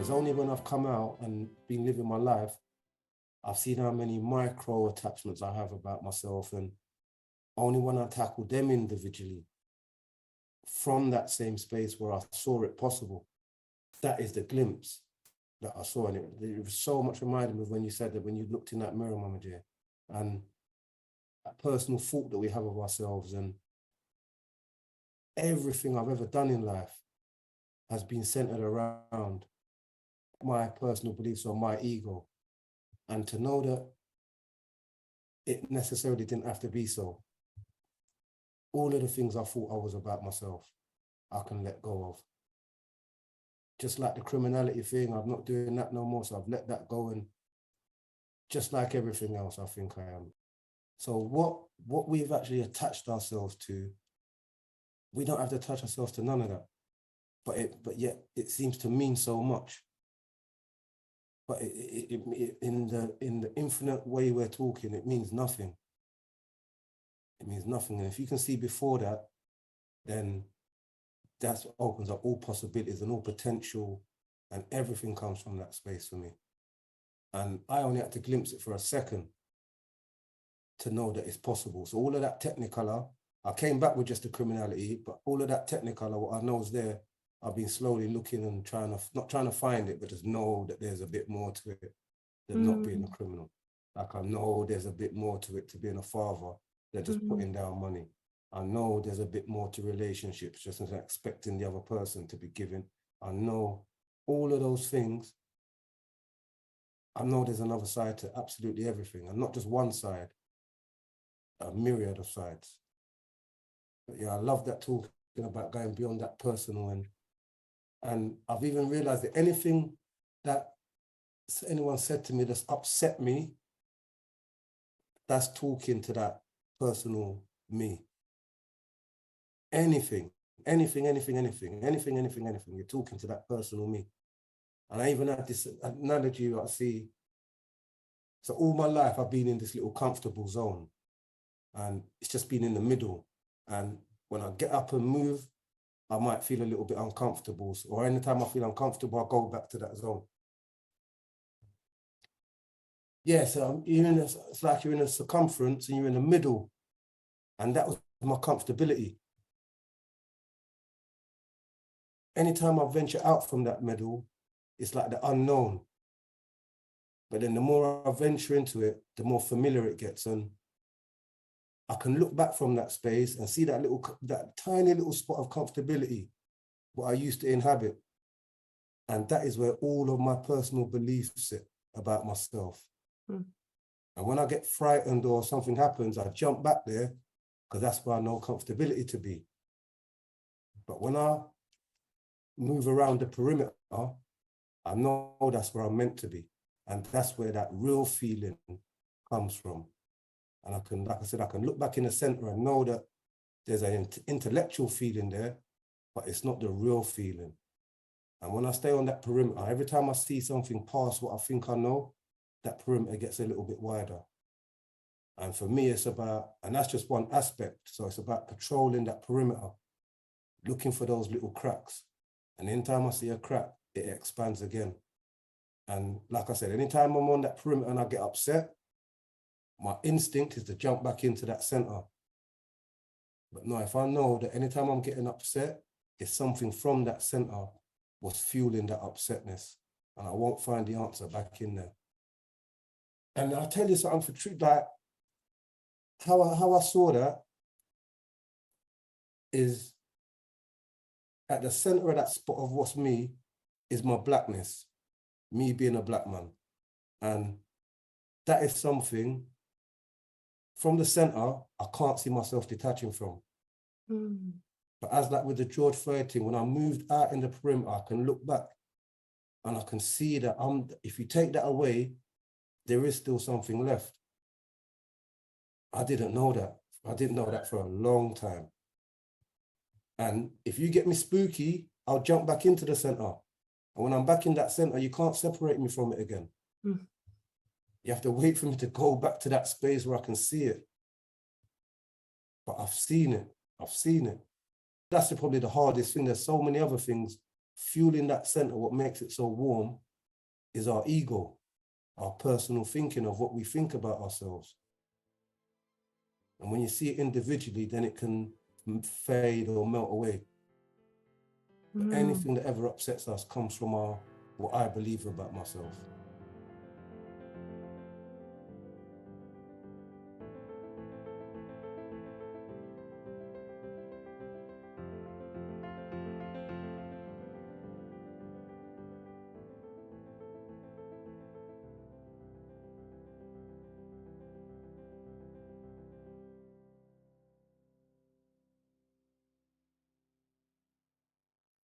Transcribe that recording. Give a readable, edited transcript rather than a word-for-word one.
it's only when I've come out and been living my life, I've seen how many micro attachments I have about myself, and only when I tackle them individually from that same space where I saw it possible, that is the glimpse that I saw. And it was so much reminded me of when you said that, when you looked in that mirror, Mama dear, and that personal thought that we have of ourselves, and everything I've ever done in life has been centered around my personal beliefs or my ego. And to know that it necessarily didn't have to be so. All of the things I thought I was about myself, I can let go of. Just like the criminality thing, I'm not doing that no more, so I've let that go. And just like everything else, I think I am. So what we've actually attached ourselves to, we don't have to attach ourselves to none of that. But yet it seems to mean so much. But in the infinite way we're talking, it means nothing. It means nothing. And if you can see before that, then that opens up all possibilities and all potential, and everything comes from that space for me. And I only had to glimpse it for a second to know that it's possible. So all of that technicolor, I came back with just the criminality, but all of that technicolor, what I know is there, I've been slowly looking and not trying to find it, but just know that there's a bit more to it than not being a criminal. Like I know there's a bit more to it to being a father than just putting down money. I know there's a bit more to relationships, just as expecting the other person to be giving. I know all of those things. I know there's another side to absolutely everything, and not just one side, a myriad of sides. But yeah, I love that talking about going beyond that personal, and I've even realized that anything that anyone said to me that's upset me, that's talking to that personal me. Anything, you're talking to that personal me. And I even had this analogy I see. So all my life, I've been in this little comfortable zone, and it's just been in the middle. And when I get up and move, I might feel a little bit uncomfortable. Or anytime I feel uncomfortable, I go back to that zone. Yeah, so it's like you're in a circumference and you're in the middle. And that was my comfortability. Anytime I venture out from that middle, it's like the unknown. But then the more I venture into it, the more familiar it gets. And I can look back from that space and see that tiny little spot of comfortability, what I used to inhabit. And that is where all of my personal beliefs sit about myself. And when I get frightened or something happens, I jump back there because that's where I know comfortability to be. But when I move around the perimeter, I know that's where I'm meant to be. And that's where that real feeling comes from. And I can, like I said, I can look back in the center and know that there's an intellectual feeling there, but it's not the real feeling. And when I stay on that perimeter, every time I see something past what I think I know, that perimeter gets a little bit wider. And for me, it's about, and that's just one aspect. So it's about patrolling that perimeter, looking for those little cracks. And anytime I see a crack, it expands again. And like I said, anytime I'm on that perimeter and I get upset, my instinct is to jump back into that center. But no, if I know that anytime I'm getting upset, it's something from that center was fueling that upsetness, and I won't find the answer back in there. And I'll tell you something for truth, like how I saw that is at the center of that spot of what's me is my blackness, me being a black man. And that is something from the center, I can't see myself detaching from. But as like with the George Floyd thing, when I moved out in the perimeter, I can look back and I can see that if you take that away, there is still something left. I didn't know that. I didn't know that for a long time. And if you get me spooky, I'll jump back into the center. And when I'm back in that center, you can't separate me from it again. You have to wait for me to go back to that space where I can see it. But I've seen it. That's probably the hardest thing. There's so many other things fueling that center, what makes it so warm, is our ego, our personal thinking of what we think about ourselves. And when you see it individually, then it can fade or melt away. But anything that ever upsets us comes from what I believe about myself.